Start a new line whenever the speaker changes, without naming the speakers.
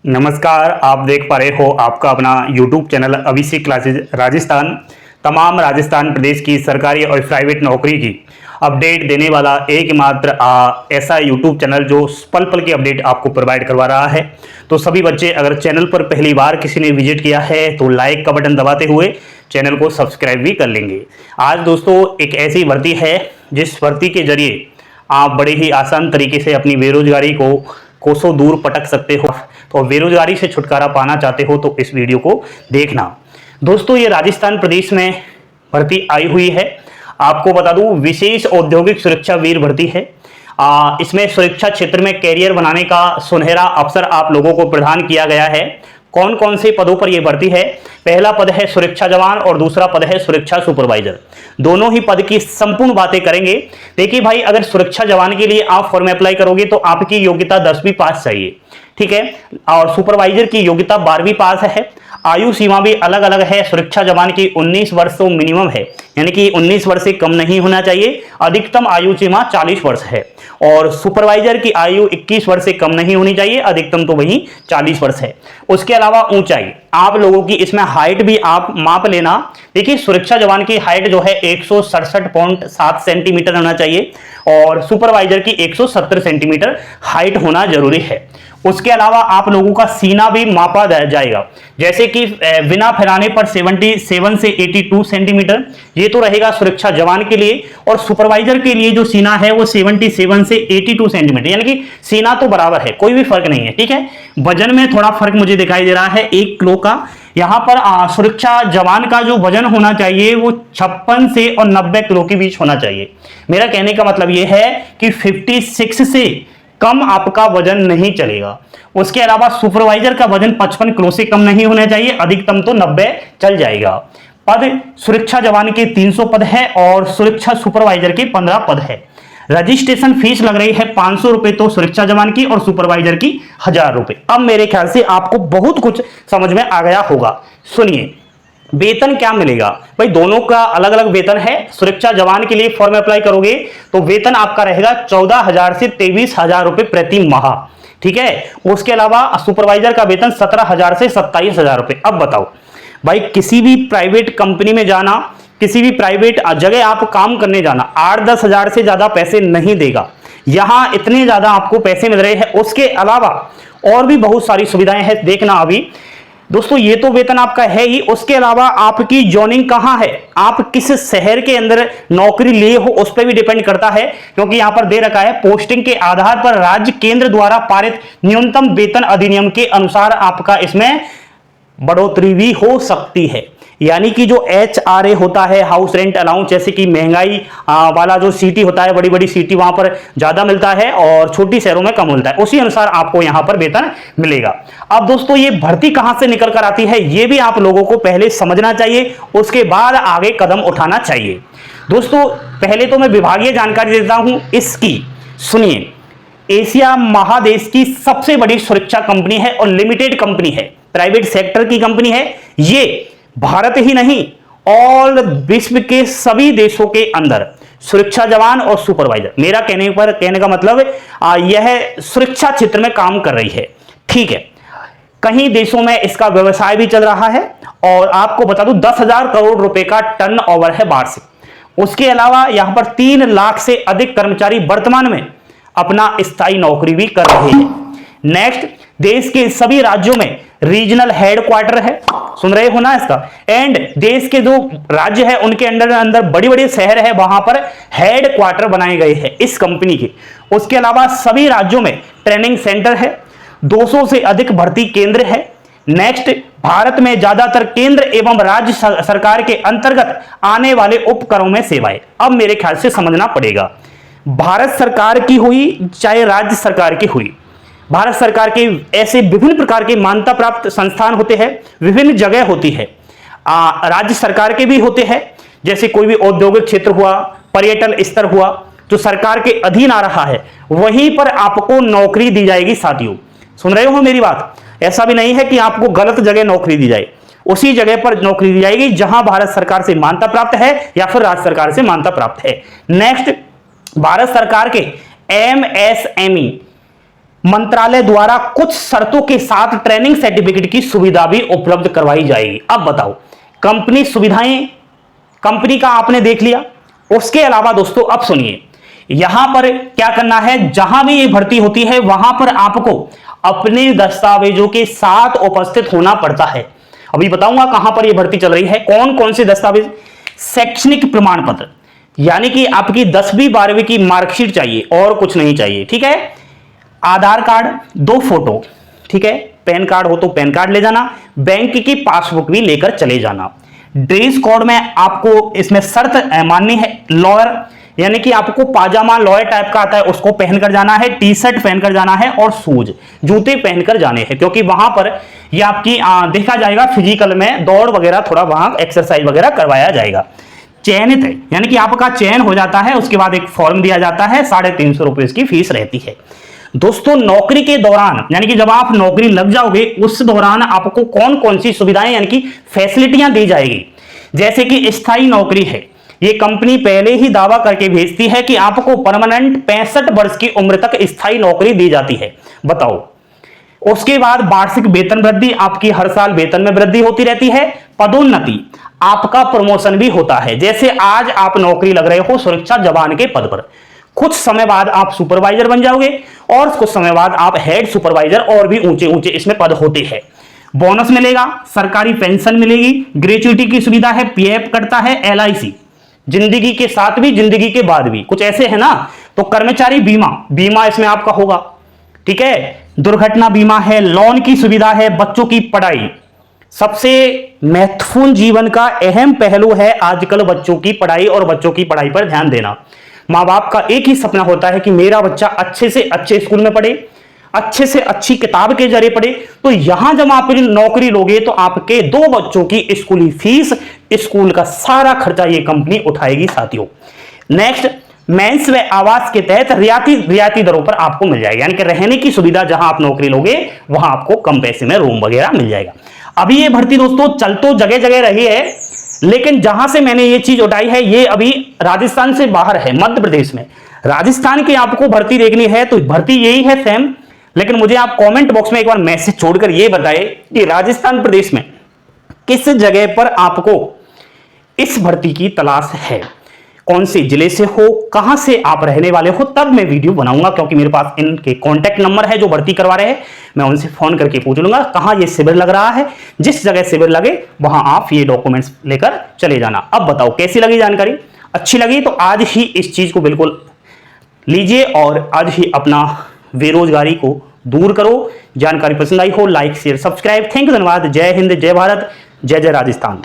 नमस्कार, आप देख पा रहे हो आपका अपना YouTube चैनल अभिषेक क्लासेज राजस्थान। तमाम राजस्थान प्रदेश की सरकारी और प्राइवेट नौकरी की अपडेट देने वाला एकमात्र ऐसा YouTube चैनल जो पल पल की अपडेट आपको प्रोवाइड करवा रहा है। तो सभी बच्चे अगर चैनल पर पहली बार किसी ने विजिट किया है तो लाइक का बटन दबाते हुए चैनल को सब्सक्राइब भी कर लेंगे। आज दोस्तों एक ऐसी भर्ती है जिस भर्ती के जरिए आप बड़े ही आसान तरीके से अपनी बेरोजगारी को कोसों दूर पटक सकते हो। तो बेरोजगारी से छुटकारा पाना चाहते हो तो इस वीडियो को देखना। दोस्तों ये राजस्थान प्रदेश में भर्ती आई हुई है। आपको बता दूं विशेष औद्योगिक सुरक्षा वीर भर्ती है। इसमें सुरक्षा क्षेत्र में कैरियर बनाने का सुनहरा अवसर आप लोगों को प्रदान किया गया है। कौन कौन से पदों पर यह भर्ती है? पहला पद है सुरक्षा जवान और दूसरा पद है सुरक्षा सुपरवाइजर। दोनों ही पद की संपूर्ण बातें करेंगे। देखिए भाई, अगर सुरक्षा जवान के लिए आप फॉर्म अप्लाई करोगे तो आपकी योग्यता 10वीं पास चाहिए, ठीक है। और सुपरवाइजर की योग्यता 12वीं पास है। आयु सीमा भी अलग अलग है। सुरक्षा जवान की 19 वर्ष तो मिनिमम है, यानी कि 19 वर्ष से कम नहीं होना चाहिए। अधिकतम आयु सीमा 40 वर्ष है। और सुपरवाइजर की आयु 21 वर्ष से कम नहीं होनी चाहिए, अधिकतम तो वही 40 वर्ष है। उसके अलावा ऊंचाई आप लोगों की इसमें हाइट भी आप माप लेना। देखिए सुरक्षा जवान की हाइट जो है 167.7 सेंटीमीटर होना चाहिए और सुपरवाइजर की 170 सेंटीमीटर हाइट होना जरूरी है। उसके अलावा आप लोगों का सीना भी मापा जाएगा, जैसे कि बिना फैलाने पर 77 से 82 सेंटीमीटर, ये तो रहेगा सुरक्षा जवान के लिए। और सुपरवाइजर के लिए जो सीना है वो 77 से 82 सेंटीमीटर, यानी कि सीना तो बराबर है, कोई भी फर्क नहीं है, ठीक है। वजन में थोड़ा फर्क मुझे दिखाई दे रहा है 1 किलो का। यहां पर सुरक्षा जवान का जो वजन होना चाहिए वो 56 से और 90 किलो के बीच होना चाहिए। मेरा कहने का मतलब यह है कि 56 से कम आपका वजन नहीं चलेगा। उसके अलावा सुपरवाइजर का वजन 55 किलो से कम नहीं होना चाहिए, अधिकतम तो 90 चल जाएगा। पद सुरक्षा जवान के 300 पद है और सुरक्षा सुपरवाइजर के 15 पद है। रजिस्ट्रेशन फीस लग रही है 500 रुपए तो सुरक्षा जवान की और सुपरवाइजर की 1000 रुपए। अब मेरे ख्याल से आपको बहुत कुछ समझ में आ गया होगा। सुनिए, वेतन क्या मिलेगा भाई? दोनों का अलग अलग वेतन है। सुरक्षा जवान के लिए फॉर्म अप्लाई करोगे तो वेतन आपका रहेगा 14,000 से 23,000 रुपए प्रति माह, ठीक है। उसके अलावा सुपरवाइजर का वेतन 17,000 से 27,000 रुपए। अब बताओ भाई, किसी भी प्राइवेट कंपनी में जाना, किसी भी प्राइवेट जगह आप काम करने जाना 8-10 हजार से ज्यादा पैसे नहीं देगा। यहां इतने ज्यादा आपको पैसे मिल रहे हैं। उसके अलावा और भी बहुत सारी सुविधाएं हैं, देखना अभी दोस्तों। ये तो वेतन आपका है ही, उसके अलावा आपकी जॉइनिंग कहां है, आप किस शहर के अंदर नौकरी लिए हो उस पर भी डिपेंड करता है। क्योंकि यहां पर दे रखा है पोस्टिंग के आधार पर राज्य केंद्र द्वारा पारित न्यूनतम वेतन अधिनियम के अनुसार आपका इसमें बढ़ोतरी भी हो सकती है। यानी कि जो HRA होता है, हाउस रेंट अलाउंस, जैसे कि महंगाई वाला जो सिटी होता है, बड़ी बड़ी सिटी वहां पर ज्यादा मिलता है और छोटी शहरों में कम मिलता है, उसी अनुसार आपको यहां पर वेतन मिलेगा। अब दोस्तों ये भर्ती कहां से निकल कर आती है ये भी आप लोगों को पहले समझना चाहिए, उसके बाद आगे कदम उठाना चाहिए। दोस्तों पहले तो मैं विभागीय जानकारी देता हूं इसकी। सुनिए, एशिया महादेश की सबसे बड़ी सुरक्षा कंपनी है और लिमिटेड कंपनी है, प्राइवेट सेक्टर की कंपनी है। ये भारत ही नहीं, ऑल विश्व के सभी देशों के अंदर सुरक्षा जवान और सुपरवाइजर, मेरा कहने का मतलब यह सुरक्षा क्षेत्र में काम कर रही है, ठीक है। कई देशों में इसका व्यवसाय भी चल रहा है और आपको बता दूं 10,000 करोड़ रुपए का टर्नओवर है वार्षिक। उसके अलावा यहां पर 3 लाख से अधिक कर्मचारी वर्तमान में अपना स्थायी नौकरी भी कर रहे हैं। नेक्स्ट, देश के सभी राज्यों में रीजनल हेडक्वार्टर है, सुन रहे हो ना इसका। एंड देश के जो राज्य है उनके अंदर बड़ी बड़ी शहर है, वहां पर हेडक्वार्टर बनाए गए हैं इस कंपनी के। उसके अलावा सभी राज्यों में ट्रेनिंग सेंटर है, 200 से अधिक भर्ती केंद्र है। नेक्स्ट, भारत में ज्यादातर केंद्र एवं राज्य सरकार के अंतर्गत आने वाले उपकरों में सेवाएं। अब मेरे ख्याल से समझना पड़ेगा, भारत सरकार की हुई चाहे राज्य सरकार की हुई, भारत सरकार के ऐसे विभिन्न प्रकार के मान्यता प्राप्त संस्थान होते हैं, विभिन्न जगह होती है। राज्य सरकार के भी होते हैं, जैसे कोई भी औद्योगिक क्षेत्र हुआ, पर्यटन स्तर हुआ, जो सरकार के अधीन आ रहा है वहीं पर आपको नौकरी दी जाएगी। साथियों सुन रहे हो मेरी बात? ऐसा भी नहीं है कि आपको गलत जगह नौकरी दी जाए, उसी जगह पर नौकरी दी जाएगी जहां भारत सरकार से मान्यता प्राप्त है या फिर राज्य सरकार से मान्यता प्राप्त है। नेक्स्ट, भारत सरकार के MSME मंत्रालय द्वारा कुछ शर्तों के साथ ट्रेनिंग सर्टिफिकेट की सुविधा भी उपलब्ध करवाई जाएगी। अब बताओ, कंपनी सुविधाएं कंपनी का आपने देख लिया। उसके अलावा दोस्तों अब सुनिए, यहां पर क्या करना है, जहां भी ये भर्ती होती है वहां पर आपको अपने दस्तावेजों के साथ उपस्थित होना पड़ता है। अभी बताऊंगा कहां पर ये भर्ती चल रही है, कौन कौन से दस्तावेज। शैक्षणिक प्रमाण पत्र, यानी कि आपकी 10वीं 12वीं की मार्कशीट चाहिए और कुछ नहीं चाहिए, ठीक है। आधार कार्ड, 2 फोटो, ठीक है। पैन कार्ड हो तो पैन कार्ड ले जाना, बैंक की पासबुक भी लेकर चले जाना। ड्रेस कोड में आपको इसमें शर्त माननी है, लॉयर यानी कि आपको पाजामा लॉयर टाइप का आता है उसको पहनकर जाना है, टी शर्ट पहनकर जाना है और शूज जूते पहनकर जाने हैं, क्योंकि वहां पर ये आपकी देखा जाएगा फिजिकल में दौड़ वगैरह थोड़ा वहां एक्सरसाइज वगैरह करवाया जाएगा। चयनित है यानी कि आपका चयन हो जाता है, उसके बाद एक फॉर्म दिया जाता है, 350 रुपए इसकी फीस रहती है। दोस्तों नौकरी के दौरान यानी कि जब आप नौकरी लग जाओगे उस दौरान आपको कौन कौन सी सुविधाएं यानी कि फैसिलिटियां दी जाएगी, जैसे कि स्थायी नौकरी है। ये कंपनी पहले ही दावा करके भेजती है कि आपको परमानेंट 65 वर्ष की उम्र तक स्थायी नौकरी दी जाती है। बताओ, उसके बाद वार्षिक वेतन वृद्धि, आपकी हर साल वेतन में वृद्धि होती रहती है। पदोन्नति, आपका प्रमोशन भी होता है, जैसे आज आप नौकरी लग रहे हो सुरक्षा जवान के पद पर, कुछ समय बाद आप सुपरवाइजर बन जाओगे और कुछ समय बाद आप हेड सुपरवाइजर, और भी ऊंचे ऊंचे इसमें पद होते हैं। बोनस मिलेगा, सरकारी पेंशन मिलेगी, ग्रेच्युटी की सुविधा है, पीएफ कटता है, एलआईसी जिंदगी के साथ भी जिंदगी के बाद भी, कुछ ऐसे है ना। तो कर्मचारी बीमा इसमें आपका होगा, ठीक है। दुर्घटना बीमा है, लोन की सुविधा है, बच्चों की पढ़ाई सबसे महत्वपूर्ण जीवन का अहम पहलू है आजकल बच्चों की पढ़ाई, और बच्चों की पढ़ाई पर ध्यान देना। माँ बाप का एक ही सपना होता है कि मेरा बच्चा अच्छे से अच्छे स्कूल में पढ़े, अच्छे से अच्छी किताब के जरिए पढ़े। तो यहां जब आप नौकरी लोगे तो आपके 2 बच्चों की स्कूली फीस, स्कूल का सारा खर्चा ये कंपनी उठाएगी साथियों। नेक्स्ट, मेंस व आवास के तहत रियायती दरों पर आपको मिल जाएगा, यानी कि रहने की सुविधा जहां आप नौकरी लोगे वहां आपको कम पैसे में रूम वगैरह मिल जाएगा। अभी ये भर्ती दोस्तों चल तो जगह जगह रही है, लेकिन जहां से मैंने ये चीज उठाई है ये अभी राजस्थान से बाहर है, मध्य प्रदेश में। राजस्थान की आपको भर्ती देखनी है तो भर्ती यही है सेम, लेकिन मुझे आप कमेंट बॉक्स में एक बार मैसेज छोड़कर ये बताएं कि राजस्थान प्रदेश में किस जगह पर आपको इस भर्ती की तलाश है, कौन से जिले से हो, कहां से आप रहने वाले हो, तब मैं वीडियो बनाऊंगा, क्योंकि मेरे पास इनके कॉन्टैक्ट नंबर है जो भर्ती करवा रहे हैं। मैं उनसे फोन करके पूछ लूंगा कहां ये शिविर लग रहा है, जिस जगह शिविर लगे वहां आप ये डॉक्यूमेंट्स लेकर चले जाना। अब बताओ कैसी लगी जानकारी, अच्छी लगी तो आज ही इस चीज को बिल्कुल लीजिए और आज ही अपना बेरोजगारी को दूर करो। जानकारी पसंद आई हो like share subscribe. Thank you, धन्यवाद। जय हिंद, जय भारत, जय जय राजस्थान।